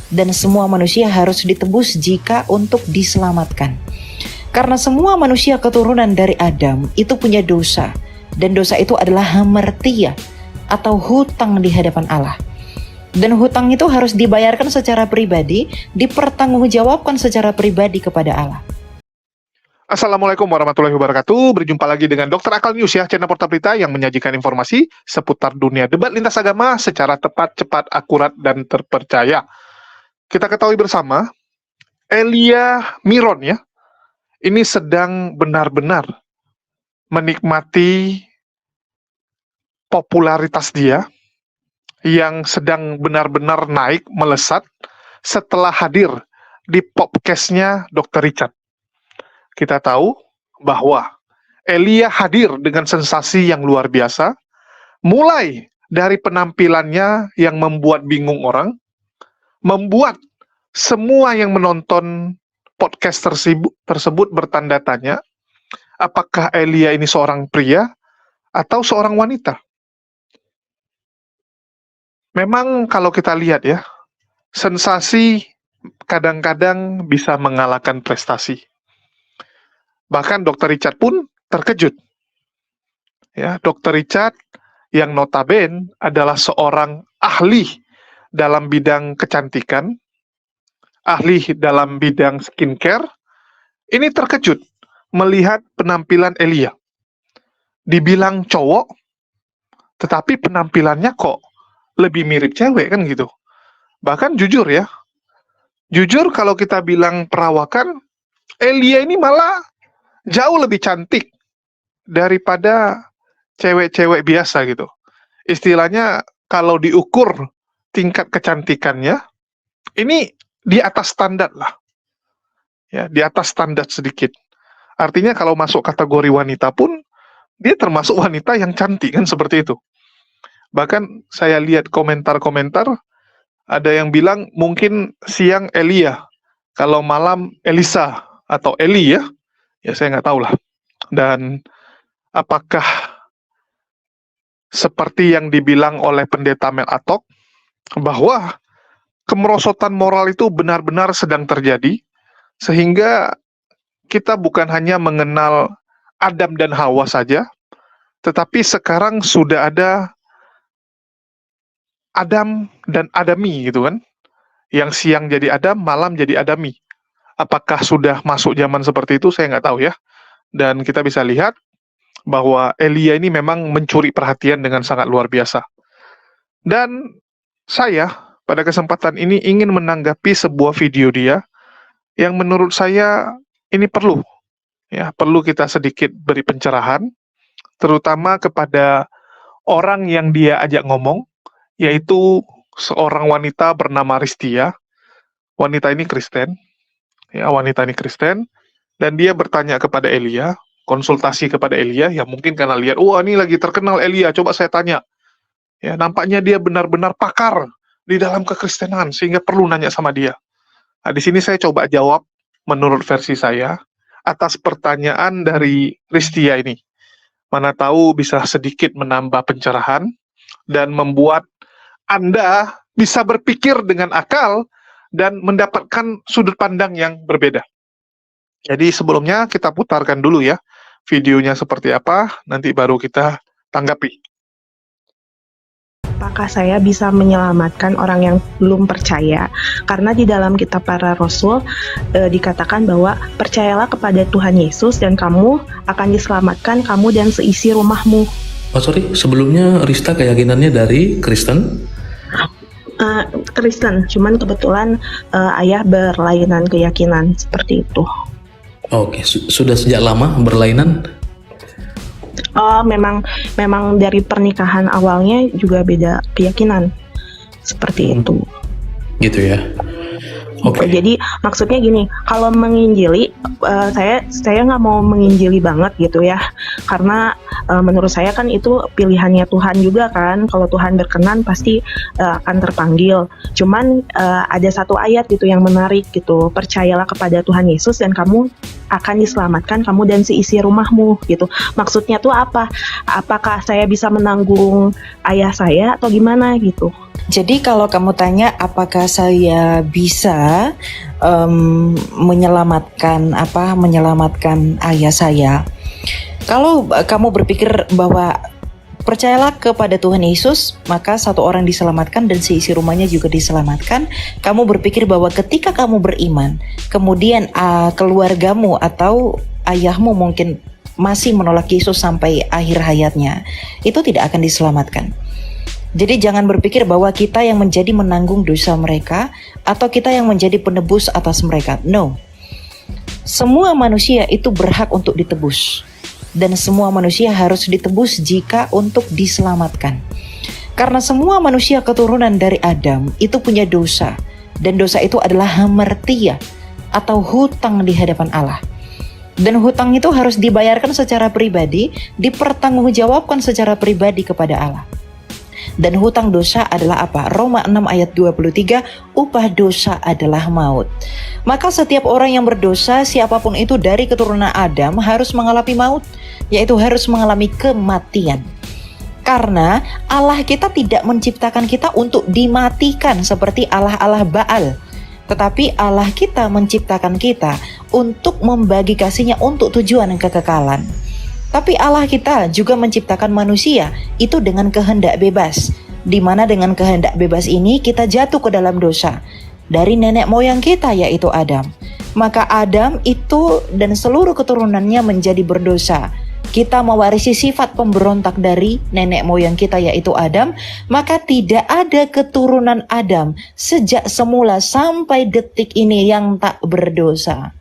dan semua manusia harus ditebus jika untuk diselamatkan. Karena semua manusia keturunan dari Adam itu punya dosa, dan dosa itu adalah hamartia atau hutang di hadapan Allah. Dan hutang itu harus dibayarkan secara pribadi, dipertanggungjawabkan secara pribadi kepada Allah. Assalamualaikum warahmatullahi wabarakatuh. Berjumpa lagi dengan Dr. Akal News ya, channel Portal Berita yang menyajikan informasi seputar dunia debat lintas agama secara tepat, cepat, akurat, dan terpercaya. Kita ketahui bersama, Elia Miron ya, ini sedang benar-benar menikmati popularitas dia yang sedang benar-benar naik, melesat setelah hadir di podcast-nya Dr. Richard. Kita tahu bahwa Elia hadir dengan sensasi yang luar biasa, mulai dari penampilannya yang membuat bingung orang, membuat semua yang menonton podcast tersebut bertanda tanya, apakah Elia ini seorang pria atau seorang wanita? Memang kalau kita lihat ya, sensasi kadang-kadang bisa mengalahkan prestasi. Bahkan Dr. Richard pun terkejut. Ya, Dr. Richard yang notabene adalah seorang ahli dalam bidang kecantikan, ahli dalam bidang skincare, ini terkejut melihat penampilan Elia. Dibilang cowok, tetapi penampilannya kok lebih mirip cewek kan gitu. Bahkan jujur ya, jujur kalau kita bilang perawakan, Elia ini malah jauh lebih cantik daripada cewek-cewek biasa gitu. Istilahnya kalau diukur tingkat kecantikannya, ini di atas standar lah. Ya, di atas standar sedikit. Artinya kalau masuk kategori wanita pun, dia termasuk wanita yang cantik kan seperti itu. Bahkan saya lihat komentar-komentar, ada yang bilang mungkin siang Elia, kalau malam Elisa atau Eli ya. Ya saya nggak tahu lah. Dan apakah seperti yang dibilang oleh pendeta Mel Atok, bahwa kemerosotan moral itu benar-benar sedang terjadi, sehingga kita bukan hanya mengenal Adam dan Hawa saja, tetapi sekarang sudah ada Adam dan Adami gitu kan, yang siang jadi Adam, malam jadi Adami. Apakah sudah masuk zaman seperti itu, saya nggak tahu ya. Dan kita bisa lihat bahwa Elia ini memang mencuri perhatian dengan sangat luar biasa. Dan saya pada kesempatan ini ingin menanggapi sebuah video dia yang menurut saya ini perlu kita sedikit beri pencerahan, terutama kepada orang yang dia ajak ngomong, yaitu seorang wanita bernama Ristia. Wanita ini Kristen, dan dia bertanya kepada Elia, konsultasi kepada Elia, ya mungkin karena lihat, wah ini lagi terkenal Elia, coba saya tanya. Ya, nampaknya dia benar-benar pakar di dalam kekristenan, sehingga perlu nanya sama dia. Nah, di sini saya coba jawab menurut versi saya, atas pertanyaan dari Ristia ini. Mana tahu bisa sedikit menambah pencerahan, dan membuat Anda bisa berpikir dengan akal, dan mendapatkan sudut pandang yang berbeda. Jadi sebelumnya kita putarkan dulu ya, videonya seperti apa, nanti baru kita tanggapi. Apakah saya bisa menyelamatkan orang yang belum percaya? Karena di dalam kitab para rasul dikatakan bahwa percayalah kepada Tuhan Yesus dan kamu akan diselamatkan, kamu dan seisi rumahmu. Oh sorry, sebelumnya Rista keyakinannya dari Kristen? Kristen, cuman kebetulan ayah berlainan keyakinan seperti itu. Oke, sudah sejak lama berlainan? Memang dari pernikahan awalnya juga beda keyakinan seperti itu. Gitu ya. Oke. Jadi maksudnya gini, kalau menginjili, saya nggak mau menginjili banget gitu ya, karena menurut saya kan itu pilihannya Tuhan juga kan. Kalau Tuhan berkenan pasti akan terpanggil. Cuman ada satu ayat gitu yang menarik gitu. Percayalah kepada Tuhan Yesus dan kamu akan diselamatkan, kamu dan seisi rumahmu gitu. Maksudnya tuh apa? Apakah saya bisa menanggung ayah saya atau gimana gitu? Jadi kalau kamu tanya apakah saya bisa menyelamatkan ayah saya, kalau kamu berpikir bahwa percayalah kepada Tuhan Yesus, maka satu orang diselamatkan dan seisi rumahnya juga diselamatkan. Kamu berpikir bahwa ketika kamu beriman, kemudian keluargamu atau ayahmu mungkin masih menolak Yesus sampai akhir hayatnya, itu tidak akan diselamatkan. Jadi jangan berpikir bahwa kita yang menjadi menanggung dosa mereka atau kita yang menjadi penebus atas mereka. No. Semua manusia itu berhak untuk ditebus. Dan semua manusia harus ditebus jika untuk diselamatkan. Karena semua manusia keturunan dari Adam itu punya dosa. Dan dosa itu adalah hamartia atau hutang di hadapan Allah. Dan hutang itu harus dibayarkan secara pribadi, dipertanggungjawabkan secara pribadi kepada Allah. Dan hutang dosa adalah apa? Roma 6 ayat 23, upah dosa adalah maut. Maka setiap orang yang berdosa, siapapun itu dari keturunan Adam, harus mengalami maut, yaitu harus mengalami kematian. Karena Allah kita tidak menciptakan kita untuk dimatikan seperti Allah-Allah Baal. Tetapi Allah kita menciptakan kita untuk membagi kasih-Nya untuk tujuan kekekalan. Tapi Allah kita juga menciptakan manusia itu dengan kehendak bebas, di mana dengan kehendak bebas ini kita jatuh ke dalam dosa dari nenek moyang kita yaitu Adam. Maka Adam itu dan seluruh keturunannya menjadi berdosa. Kita mewarisi sifat pemberontak dari nenek moyang kita yaitu Adam, maka tidak ada keturunan Adam sejak semula sampai detik ini yang tak berdosa.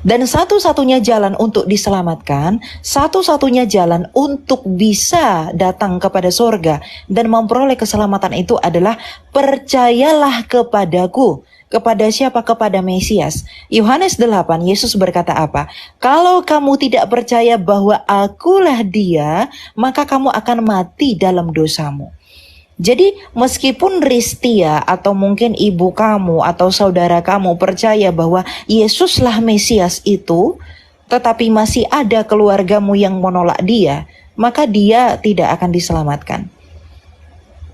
Dan satu-satunya jalan untuk diselamatkan, satu-satunya jalan untuk bisa datang kepada sorga dan memperoleh keselamatan itu adalah percayalah kepadaku. Kepada siapa? Kepada Mesias. Yohanes 8, Yesus berkata apa? Kalau kamu tidak percaya bahwa akulah dia, maka kamu akan mati dalam dosamu. Jadi meskipun Ristia atau mungkin ibu kamu atau saudara kamu percaya bahwa Yesuslah Mesias itu, tetapi masih ada keluargamu yang menolak dia, maka dia tidak akan diselamatkan.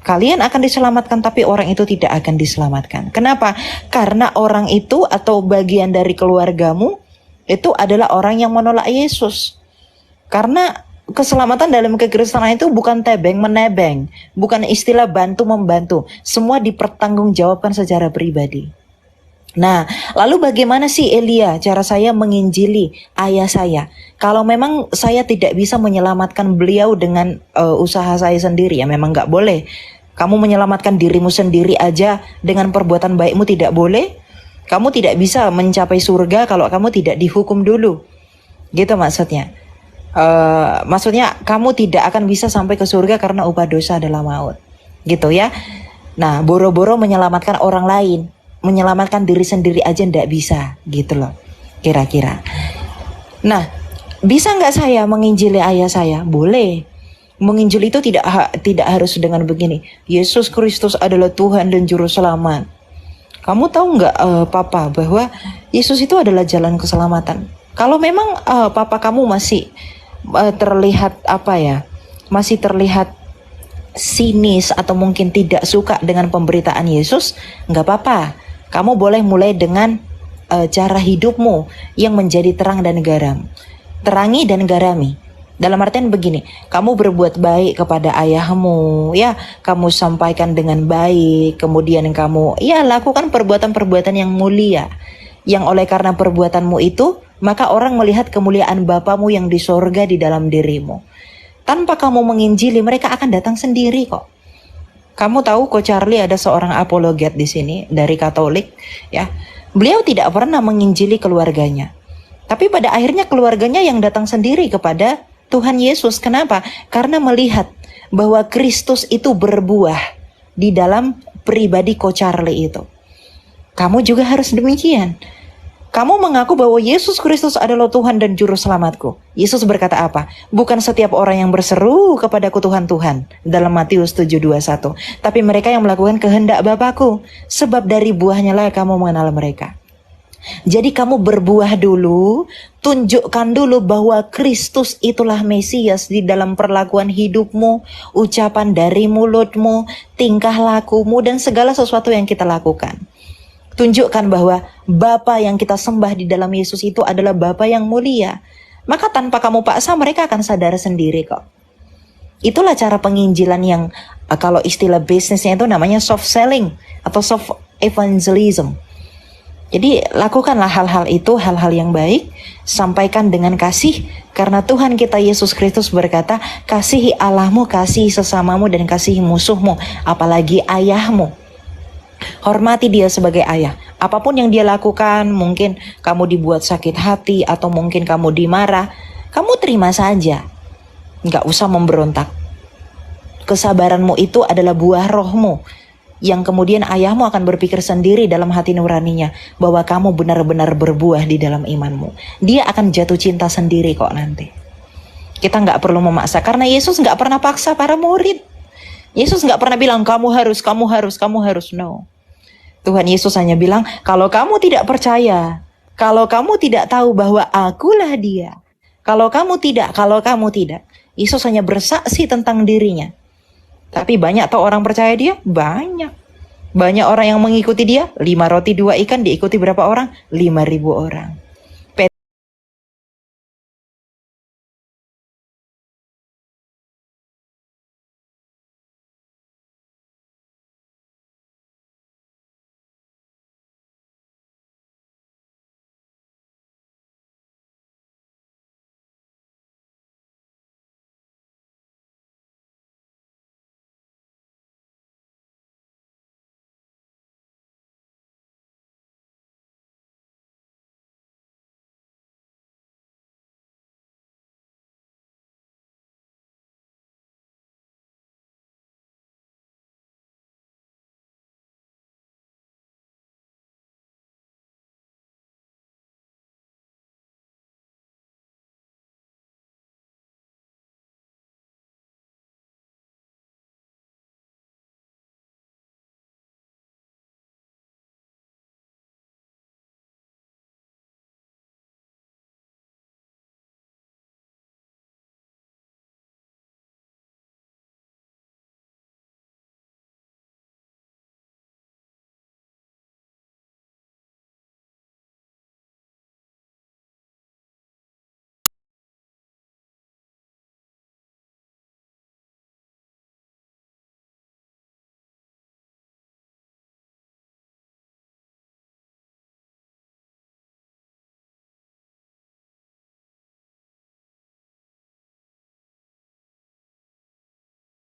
Kalian akan diselamatkan tapi orang itu tidak akan diselamatkan. Kenapa? Karena orang itu atau bagian dari keluargamu itu adalah orang yang menolak Yesus. Karena keselamatan dalam kekristenan itu bukan tebeng menebeng, bukan istilah bantu membantu, semua dipertanggungjawabkan secara pribadi. Nah, lalu bagaimana sih Elia cara saya menginjili ayah saya? Kalau memang saya tidak bisa menyelamatkan beliau dengan usaha saya sendiri, ya memang gak boleh. Kamu menyelamatkan dirimu sendiri aja dengan perbuatan baikmu tidak boleh. Kamu tidak bisa mencapai surga kalau kamu tidak dihukum dulu. Gitu maksudnya. Maksudnya kamu tidak akan bisa sampai ke surga karena upah dosa adalah maut, gitu ya. Nah, boro-boro menyelamatkan orang lain, menyelamatkan diri sendiri aja ndak bisa, gitu loh, kira-kira. Nah, bisa nggak saya menginjili ayah saya? Boleh. Menginjili itu tidak harus dengan begini. Yesus Kristus adalah Tuhan dan Juru Selamat. Kamu tahu nggak, Papa, bahwa Yesus itu adalah jalan keselamatan? Kalau memang Papa kamu masih terlihat masih terlihat sinis atau mungkin tidak suka dengan pemberitaan Yesus, nggak apa-apa. Kamu boleh mulai dengan cara hidupmu yang menjadi terang dan garam. Terangi dan garami. Dalam artian begini, kamu berbuat baik kepada ayahmu, ya, kamu sampaikan dengan baik, kemudian kamu lakukan perbuatan-perbuatan yang mulia, yang oleh karena perbuatanmu itu maka orang melihat kemuliaan Bapamu yang di sorga di dalam dirimu. Tanpa kamu menginjili, mereka akan datang sendiri kok. Kamu tahu Ko Charlie ada seorang apologet di sini dari Katolik, ya. Beliau tidak pernah menginjili keluarganya. Tapi pada akhirnya keluarganya yang datang sendiri kepada Tuhan Yesus. Kenapa? Karena melihat bahwa Kristus itu berbuah di dalam pribadi Ko Charlie itu. Kamu juga harus demikian. Kamu mengaku bahwa Yesus Kristus adalah Tuhan dan Juru Selamatku. Yesus berkata apa? Bukan setiap orang yang berseru kepadaku Tuhan, Tuhan. Dalam Matius 7:21. Tapi mereka yang melakukan kehendak Bapakku. Sebab dari buahnya lah kamu mengenal mereka. Jadi kamu berbuah dulu, tunjukkan dulu bahwa Kristus itulah Mesias di dalam perlakuan hidupmu, ucapan dari mulutmu, tingkah lakumu, dan segala sesuatu yang kita lakukan. Tunjukkan bahwa Bapa yang kita sembah di dalam Yesus itu adalah Bapa yang mulia. Maka tanpa kamu paksa mereka akan sadar sendiri kok. Itulah cara penginjilan yang kalau istilah bisnisnya itu namanya soft selling atau soft evangelism. Jadi lakukanlah hal-hal itu, hal-hal yang baik, sampaikan dengan kasih, karena Tuhan kita Yesus Kristus berkata, kasihi Allahmu, kasihi sesamamu, dan kasihi musuhmu, apalagi ayahmu. Hormati dia sebagai ayah. Apapun yang dia lakukan, mungkin kamu dibuat sakit hati, atau mungkin kamu dimarah, kamu terima saja. Nggak usah memberontak. Kesabaranmu itu adalah buah rohmu, yang kemudian ayahmu akan berpikir sendiri dalam hati nuraninya bahwa kamu benar-benar berbuah di dalam imanmu. Dia akan jatuh cinta sendiri kok nanti. Kita nggak perlu memaksa, karena Yesus nggak pernah paksa para murid. Yesus nggak pernah bilang kamu harus. No. Tuhan Yesus hanya bilang, kalau kamu tidak percaya, kalau kamu tidak tahu bahwa akulah dia, kalau kamu tidak. Yesus hanya bersaksi tentang dirinya. Tapi banyak tau orang percaya dia? Banyak. Banyak orang yang mengikuti dia. 5 roti 2 ikan diikuti berapa orang? 5.000 orang.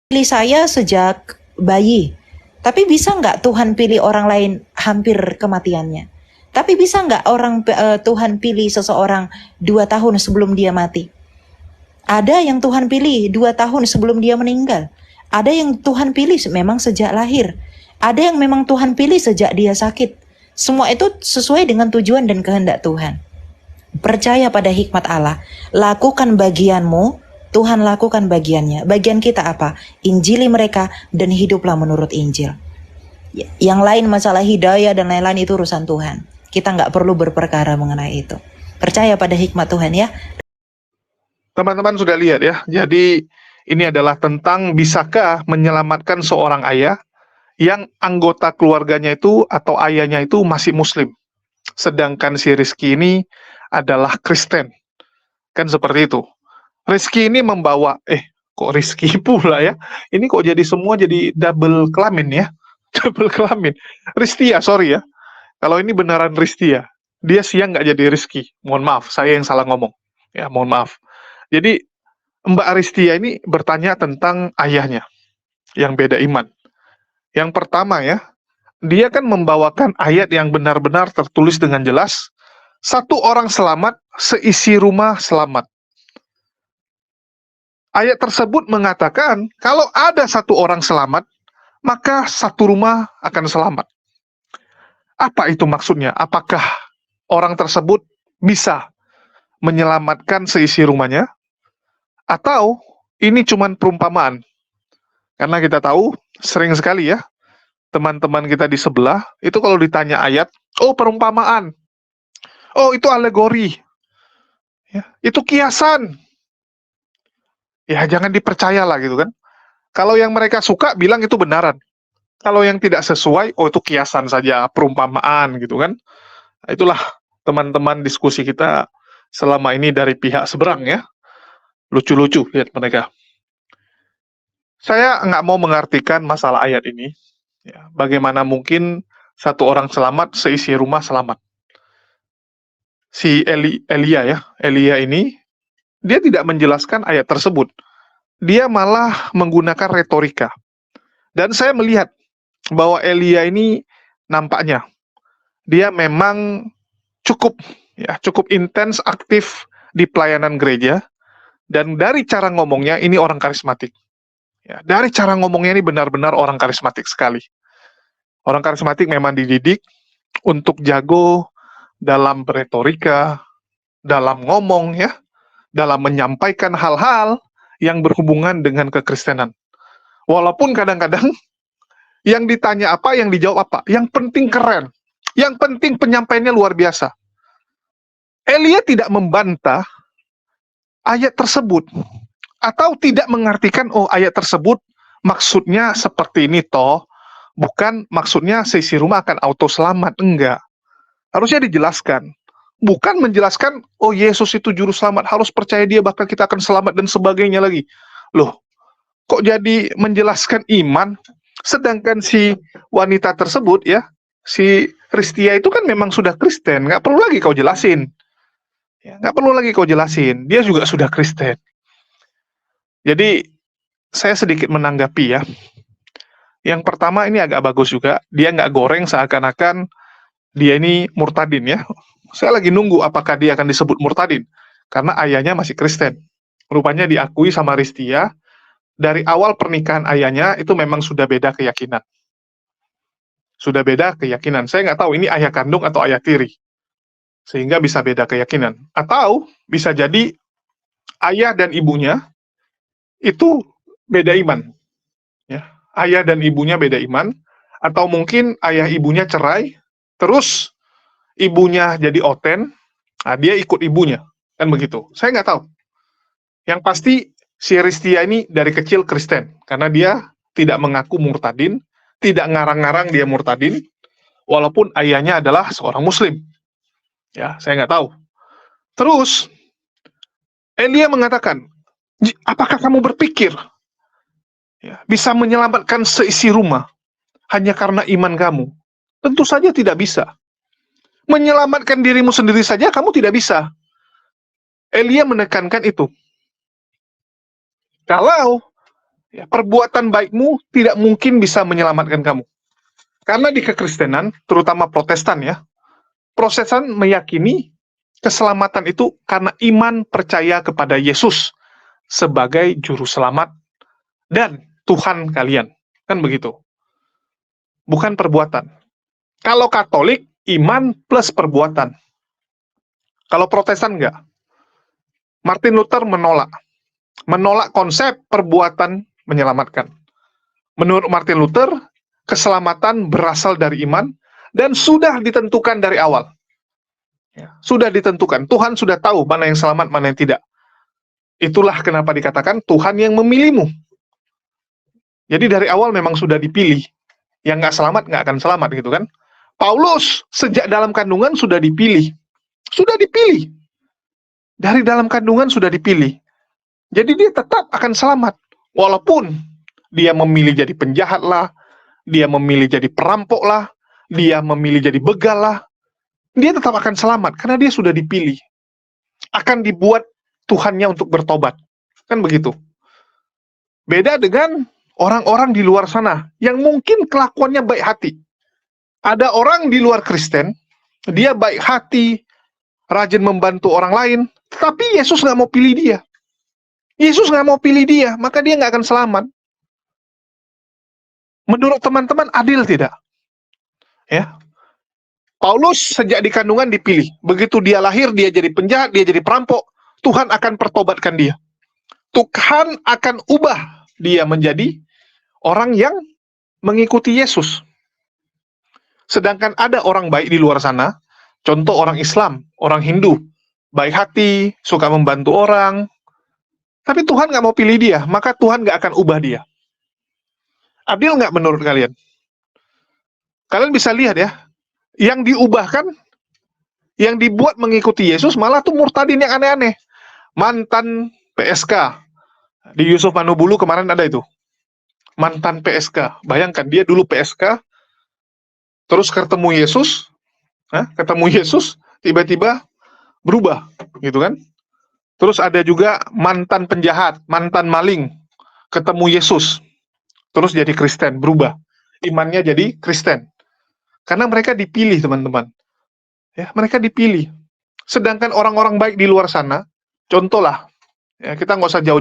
Pilih saya sejak bayi. Tapi bisa nggak Tuhan pilih orang lain hampir kematiannya? Tapi bisa nggak Tuhan pilih seseorang 2 tahun sebelum dia mati? Ada yang Tuhan pilih 2 tahun sebelum dia meninggal. Ada yang Tuhan pilih memang sejak lahir. Ada yang memang Tuhan pilih sejak dia sakit. Semua itu sesuai dengan tujuan dan kehendak Tuhan. Percaya pada hikmat Allah. Lakukan bagianmu, Tuhan lakukan bagiannya. Bagian kita apa? Injili mereka dan hiduplah menurut Injil. Yang lain masalah hidayah dan lain-lain itu urusan Tuhan. Kita nggak perlu berperkara mengenai itu. Percaya pada hikmat Tuhan ya. Teman-teman sudah lihat ya. Jadi ini adalah tentang bisakah menyelamatkan seorang ayah yang anggota keluarganya itu atau ayahnya itu masih Muslim. Sedangkan si Rizky ini adalah Kristen. Kan seperti itu. Rizky ini membawa, kok Rizky pula ya? Ini kok jadi semua jadi double kelamin ya? Double kelamin. Ristia, sorry ya. Kalau ini beneran Ristia. Dia siang nggak jadi Rizky. Mohon maaf, saya yang salah ngomong. Ya, mohon maaf. Jadi Mbak Ristia ini bertanya tentang ayahnya yang beda iman. Yang pertama ya, dia kan membawakan ayat yang benar-benar tertulis dengan jelas. 1 orang selamat, seisi rumah selamat. Ayat tersebut mengatakan, kalau ada 1 orang selamat, maka 1 rumah akan selamat. Apa itu maksudnya? Apakah orang tersebut bisa menyelamatkan seisi rumahnya, atau ini cuman perumpamaan. Karena kita tahu sering sekali ya, teman-teman kita di sebelah itu kalau ditanya ayat, oh perumpamaan, oh itu alegori, ya, itu kiasan. Ya jangan dipercayalah gitu kan. Kalau yang mereka suka bilang itu benaran. Kalau yang tidak sesuai, oh itu kiasan saja, perumpamaan gitu kan. Nah, itulah teman-teman diskusi kita selama ini dari pihak seberang ya. Lucu-lucu lihat mereka. Saya nggak mau mengartikan masalah ayat ini. Ya, bagaimana mungkin satu orang selamat, seisi rumah selamat. Si Elia ini, dia tidak menjelaskan ayat tersebut. Dia malah menggunakan retorika. Dan saya melihat bahwa Elia ini nampaknya dia memang cukup intens aktif di pelayanan gereja, dan dari cara ngomongnya ini orang karismatik. Ya, dari cara ngomongnya ini benar-benar orang karismatik sekali. Orang karismatik memang dididik untuk jago dalam retorika, dalam ngomong ya, dalam menyampaikan hal-hal yang berhubungan dengan kekristenan. Walaupun kadang-kadang yang ditanya apa, yang dijawab apa, yang penting keren, yang penting penyampaiannya luar biasa. Elia tidak membantah ayat tersebut, atau tidak mengartikan, oh ayat tersebut maksudnya seperti ini toh, bukan maksudnya seisi rumah akan auto selamat, enggak. Harusnya dijelaskan. Bukan menjelaskan, oh Yesus itu juru selamat, harus percaya dia bahkan kita akan selamat dan sebagainya lagi. Loh, kok jadi menjelaskan iman, sedangkan si wanita tersebut ya, si Ristia itu kan memang sudah Kristen, nggak perlu lagi kau jelasin. Ya, nggak perlu lagi kau jelasin, dia juga sudah Kristen. Jadi, saya sedikit menanggapi ya. Yang pertama ini agak bagus juga, dia nggak goreng seakan-akan dia ini murtadin ya. Saya lagi nunggu apakah dia akan disebut murtadin, karena ayahnya masih Kristen. Rupanya diakui sama Ristia, dari awal pernikahan ayahnya itu memang sudah beda keyakinan. Sudah beda keyakinan. Saya nggak tahu ini ayah kandung atau ayah tiri, sehingga bisa beda keyakinan. Atau bisa jadi ayah dan ibunya itu beda iman. Ya. Ayah dan ibunya beda iman, atau mungkin ayah ibunya cerai, terus ibunya jadi oten, nah dia ikut ibunya, kan begitu. Saya nggak tahu. Yang pasti si Ristia ini dari kecil Kristen, karena dia tidak mengaku murtadin, tidak ngarang-ngarang dia murtadin, walaupun ayahnya adalah seorang Muslim. Ya, saya nggak tahu. Terus Elia mengatakan, apakah kamu berpikir ya, bisa menyelamatkan seisi rumah hanya karena iman kamu? Tentu saja tidak bisa. Menyelamatkan dirimu sendiri saja kamu tidak bisa. Elia menekankan itu. Kalau ya, perbuatan baikmu tidak mungkin bisa menyelamatkan kamu. Karena di kekristenan, terutama Protestan ya, Protestan meyakini keselamatan itu karena iman percaya kepada Yesus sebagai juru selamat dan Tuhan kalian. Kan begitu. Bukan perbuatan. Kalau Katolik, iman plus perbuatan. Kalau Protestan enggak. Martin Luther menolak konsep perbuatan menyelamatkan. Menurut Martin Luther, keselamatan berasal dari iman dan sudah ditentukan dari awal. Ya, sudah ditentukan. Tuhan sudah tahu mana yang selamat, mana yang tidak. Itulah kenapa dikatakan Tuhan yang memilihmu. Jadi dari awal memang sudah dipilih. Yang nggak selamat nggak akan selamat gitu kan. Paulus sejak dalam kandungan sudah dipilih. Sudah dipilih. Dari dalam kandungan sudah dipilih. Jadi dia tetap akan selamat. Walaupun dia memilih jadi penjahat lah, dia memilih jadi perampok lah, dia memilih jadi begal lah, dia tetap akan selamat karena dia sudah dipilih. Akan dibuat Tuhannya untuk bertobat. Kan begitu. Beda dengan orang-orang di luar sana yang mungkin kelakuannya baik hati. Ada orang di luar Kristen, dia baik hati, rajin membantu orang lain, tetapi Yesus nggak mau pilih dia. Yesus nggak mau pilih dia, maka dia nggak akan selamat. Menurut teman-teman adil tidak? Ya, Paulus sejak di kandungan dipilih. Begitu dia lahir, dia jadi penjahat, dia jadi perampok. Tuhan akan pertobatkan dia. Tuhan akan ubah dia menjadi orang yang mengikuti Yesus. Sedangkan ada orang baik di luar sana, contoh orang Islam, orang Hindu, baik hati, suka membantu orang, tapi Tuhan nggak mau pilih dia, maka Tuhan nggak akan ubah dia. Adil nggak menurut kalian? Kalian bisa lihat ya, yang diubahkan, yang dibuat mengikuti Yesus malah tuh murtadin yang aneh-aneh. Mantan PSK, di Yusuf Manubulu kemarin ada itu. Mantan PSK, bayangkan dia dulu PSK, terus ketemu Yesus, tiba-tiba berubah, gitu kan? Terus ada juga mantan penjahat, mantan maling, ketemu Yesus, terus jadi Kristen, berubah, imannya jadi Kristen, karena mereka dipilih, teman-teman. Ya, mereka dipilih. Sedangkan orang-orang baik di luar sana, contoh lah, ya, kita nggak usah jauh